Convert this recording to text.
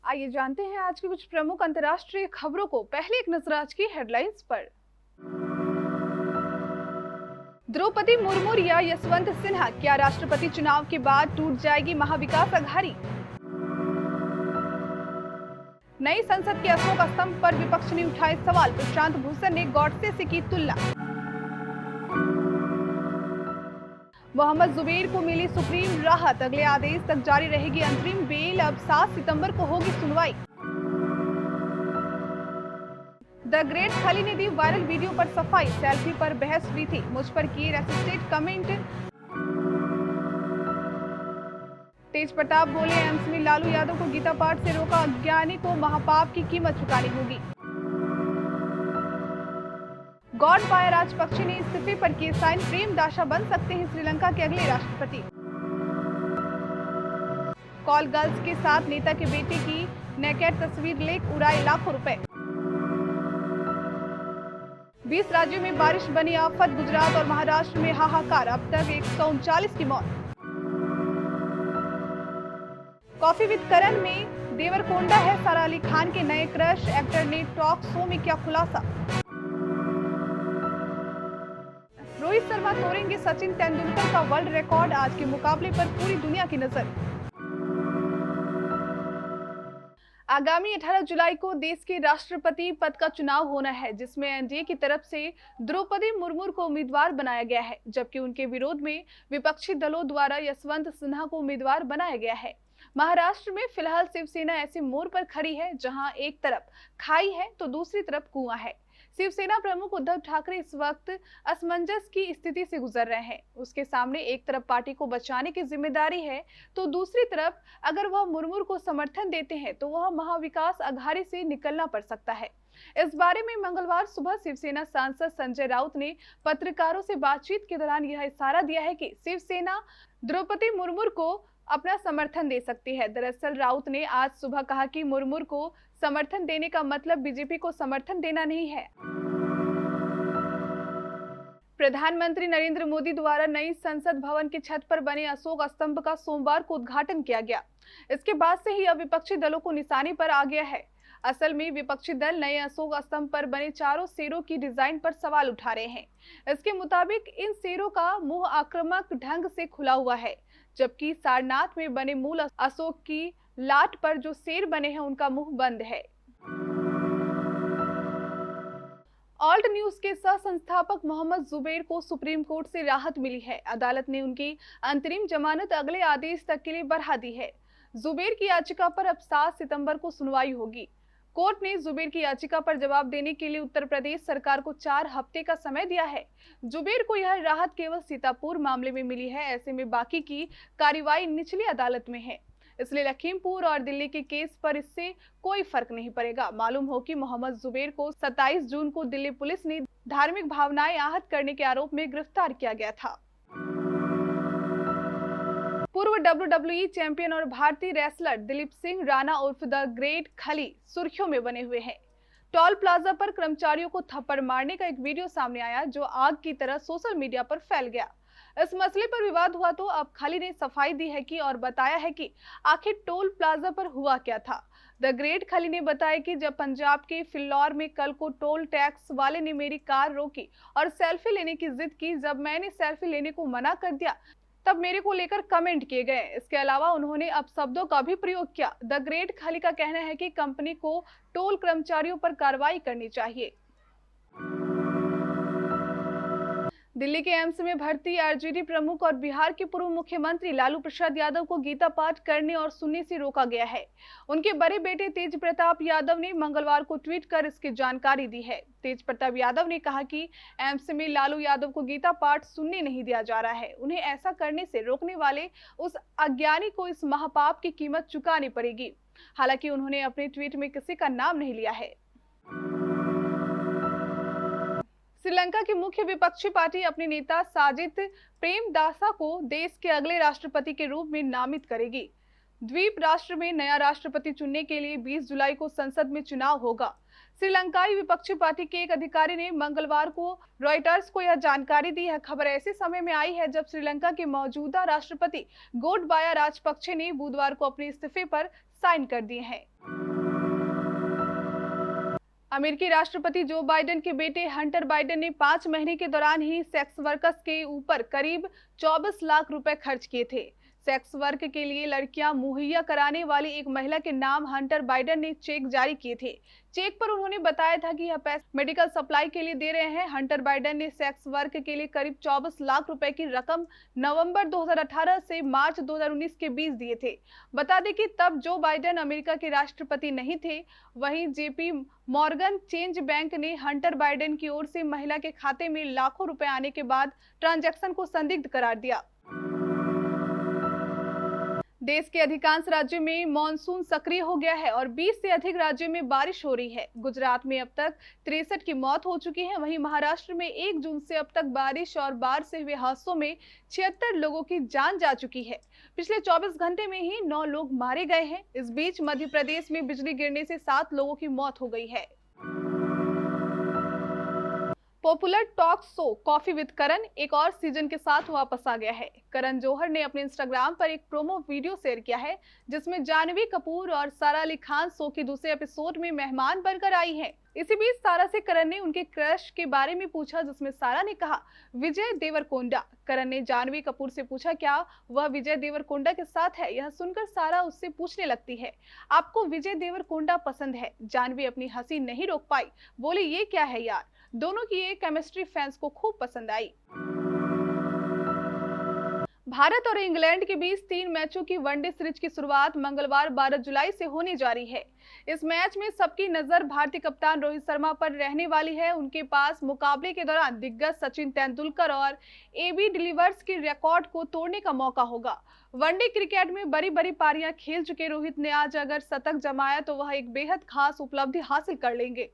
आइए जानते हैं आज की कुछ प्रमुख अंतर्राष्ट्रीय खबरों को। पहले एक नजर आज की हेडलाइंस पर। द्रौपदी मुर्मू या यशवंत सिन्हा, क्या राष्ट्रपति चुनाव के बाद टूट जाएगी महाविकास अघाड़ी? नई संसद के अशोक स्तंभ पर विपक्ष ने उठाए सवाल, प्रशांत भूषण ने गॉडसे से की तुलना। मोहम्मद जुबैर को मिली सुप्रीम राहत, अगले आदेश तक जारी रहेगी अंतरिम बेल, अब 7 सितंबर को होगी सुनवाई। द ग्रेट खली ने दी वायरल वीडियो पर सफाई, सेल्फी पर बहस हुई थी, मुझ पर किए रेसिस्टेड कमेंट। तेज प्रताप बोले, एम्स में लालू यादव को गीता पाठ से रोका, अज्ञानी को महापाप की कीमत चुकानी होगी। गोडबाया राजपक्षे ने इस्तीफे पर किए साइन, प्रेमदासा बन सकते हैं श्रीलंका के अगले राष्ट्रपति। कॉल गर्ल्स के साथ नेता के बेटे की नेकेड तस्वीर लेक उड़ाए लाखों रुपए। 20 राज्यों में बारिश बनी आफत, गुजरात और महाराष्ट्र में हाहाकार, अब तक 139 की मौत। कॉफी विद करण में देवरकोंडा है सारा अली खान के नए क्रश, एक्टर ने टॉक शो में किया खुलासा। रोहित शर्मा तोड़ेंगे सचिन तेंदुलकर का वर्ल्ड रिकॉर्ड, आज के मुकाबले पर पूरी दुनिया की नजर। आगामी 18 जुलाई को देश के राष्ट्रपति पद का चुनाव होना है, जिसमें एनडीए की तरफ से द्रौपदी मुर्मू को उम्मीदवार बनाया गया है, जबकि उनके विरोध में विपक्षी दलों द्वारा यशवंत सिन्हा को उम्मीदवार बनाया गया है। महाराष्ट्र में फिलहाल शिवसेना ऐसे मोड़ पर खड़ी है जहां एक तरफ खाई है तो दूसरी तरफ कुआं है। शिवसेना प्रमुख उद्धव ठाकरे इस वक्त असमंजस की स्थिति से गुजर रहे हैं। उसके सामने एक तरफ पार्टी को बचाने की जिम्मेदारी है, तो दूसरी तरफ अगर वह मुर्मू को समर्थन देते हैं तो वह महाविकास अघाड़ी से निकलना पड़ सकता है। इस बारे में मंगलवार सुबह शिवसेना सांसद संजय राउत ने पत्रकारों से बातचीत के दौरान यह इशारा दिया है कि शिवसेना द्रौपदी मुर्मू को अपना समर्थन दे सकती है। दरअसल राउत ने आज सुबह कहा कि मुर्मू को समर्थन देने का मतलब बीजेपी को समर्थन देना नहीं है। प्रधानमंत्री नरेंद्र मोदी द्वारा नई संसद भवन की छत पर बने अशोक स्तंभ का सोमवार को उद्घाटन किया गया। इसके बाद से ही अब विपक्षी दलों को निशाने पर आ गया है। असल में विपक्षी दल नए अशोक स्तंभ पर बने चारों शेरों की डिजाइन पर सवाल उठा रहे हैं। इसके मुताबिक इन शेरों का मुंह आक्रामक ढंग से खुला हुआ है, जबकि सारनाथ में बने मूल अशोक की लाट पर जो शेर बने हैं उनका मुंह बंद है। ऑल्ट न्यूज के सह संस्थापक मोहम्मद जुबैर को सुप्रीम कोर्ट से राहत मिली है। अदालत ने उनकी अंतरिम जमानत अगले आदेश तक के लिए बढ़ा दी है। जुबैर की याचिका पर अब 7 सितंबर को सुनवाई होगी। कोर्ट ने जुबैर की याचिका पर जवाब देने के लिए उत्तर प्रदेश सरकार को 4 हफ्ते का समय दिया है। जुबैर को यह राहत केवल सीतापुर मामले में मिली है, ऐसे में बाकी की कार्रवाई निचली अदालत में है, इसलिए लखीमपुर और दिल्ली के केस पर इससे कोई फर्क नहीं पड़ेगा। मालूम हो कि मोहम्मद जुबैर को 27 जून को दिल्ली पुलिस ने धार्मिक भावनाएं आहत करने के आरोप में गिरफ्तार किया गया था। पूर्व WWE चैंपियन और भारतीय रेसलर दिलीप सिंह राणा उर्फ द ग्रेट खली सुर्खियों में बने हुए हैं। टोल प्लाजा पर कर्मचारियों को थप्पड़ मारने का एक वीडियो सामने आया, जो आग की तरह सोशल मीडिया पर फैल गया। इस मसले पर विवाद हुआ तो अब खली ने सफाई दी है कि और बताया है कि आखिर टोल प्लाजा पर हुआ क्या था। द ग्रेट खली ने बताया कि जब पंजाब के फिल्लौर में कल को टोल टैक्स वाले ने मेरी कार रोकी और सेल्फी लेने की जिद की, जब मैंने सेल्फी लेने को मना कर दिया तब मेरे को लेकर कमेंट किए गए। इसके अलावा उन्होंने अपशब्दों का भी प्रयोग किया। द ग्रेट खली का कहना है कि कंपनी को टोल कर्मचारियों पर कार्रवाई करनी चाहिए। दिल्ली के एम्स में भर्ती आरजेडी प्रमुख और बिहार के पूर्व मुख्यमंत्री लालू प्रसाद यादव को गीता पाठ करने और सुनने से रोका गया है। उनके बड़े बेटे तेज प्रताप यादव ने मंगलवार को ट्वीट कर इसकी जानकारी दी है। तेज प्रताप यादव ने कहा कि एम्स में लालू यादव को गीता पाठ सुनने नहीं दिया जा रहा है। उन्हें ऐसा करने से रोकने वाले उस अज्ञानी को इस महापाप की कीमत चुकानी पड़ेगी। हालांकि उन्होंने अपने ट्वीट में किसी का नाम नहीं लिया है। श्रीलंका की मुख्य विपक्षी पार्टी अपने नेता साजिद प्रेमदासा को देश के अगले राष्ट्रपति के रूप में नामित करेगी। द्वीप राष्ट्र में नया राष्ट्रपति चुनने के लिए 20 जुलाई को संसद में चुनाव होगा। श्रीलंकाई विपक्षी पार्टी के एक अधिकारी ने मंगलवार को रॉयटर्स को यह जानकारी दी है। खबर ऐसे समय में आई है जब श्रीलंका के मौजूदा राष्ट्रपति गोटबाया राजपक्षे ने बुधवार को अपने इस्तीफे पर साइन कर दिए हैं। अमेरिकी राष्ट्रपति जो बाइडेन के बेटे हंटर बाइडेन ने 5 महीने के दौरान ही सेक्स वर्कर्स के ऊपर करीब 24 लाख रुपए खर्च किए थे। सेक्स वर्क के लिए लड़कियां मुहैया कराने वाली एक महिला के नाम हंटर बाइडेन ने चेक जारी किए थे। चेक पर उन्होंने बताया था कि यह पैसे मेडिकल सप्लाई के लिए दे रहे हैं। हंटर बाइडेन ने सेक्स वर्क के लिए करीब 24 लाख रुपए की रकम नवंबर 2018 से मार्च 2019 के बीच दिए थे। बता दें कि तब जो बाइडेन अमेरिका के राष्ट्रपति नहीं थे। वहीं जेपी मॉर्गन चेंज बैंक ने हंटर बाइडेन की ओर से महिला के खाते में लाखों रुपए आने के बाद ट्रांजैक्शन को संदिग्ध करार दिया। देश के अधिकांश राज्यों में मॉनसून सक्रिय हो गया है और 20 से अधिक राज्यों में बारिश हो रही है। गुजरात में अब तक 63 की मौत हो चुकी है। वहीं महाराष्ट्र में 1 जून से अब तक बारिश और बाढ़ से हुए हादसों में 76 लोगों की जान जा चुकी है। पिछले 24 घंटे में ही 9 लोग मारे गए हैं। इस बीच मध्य प्रदेश में बिजली गिरने से 7 लोगों की मौत हो गई है। Popular talk show coffee with Karan एक और सीजन के साथ वापस आ गया है। करण जौहर ने अपने इंस्टाग्राम पर एक प्रोमो वीडियो शेयर किया है जिसमें जानवी कपूर और सारा अली खान शो के दूसरे एपिसोड में मेहमान बनकर आई हैं। इसी बीच सारा से करण ने उनके क्रश के बारे में पूछा, जिसमें सारा ने कहा विजय देवरकोंडा। करण ने जानवी कपूर से पूछा क्या वह विजय देवरकोंडा के साथ है। यह सुनकर सारा उससे पूछने लगती है आपको विजय देवरकोंडा पसंद है। जानवी अपनी हंसी नहीं रोक पाई, बोली ये क्या है यार। दोनों की ये केमिस्ट्री फैंस को खूब पसंद आई। भारत और इंग्लैंड के बीच 3 मैचों की वनडे सीरीज की शुरुआत मंगलवार 12 जुलाई से होने जा रही है। इस मैच में सबकी नजर भारतीय कप्तान रोहित शर्मा पर रहने वाली है। उनके पास मुकाबले के दौरान दिग्गज सचिन तेंदुलकर और एबी डिविलियर्स के रिकॉर्ड को तोड़ने का मौका होगा। वनडे क्रिकेट में बड़ी बड़ी पारियां खेल चुके रोहित ने आज अगर शतक जमाया तो वह एक बेहद खास उपलब्धि हासिल कर लेंगे।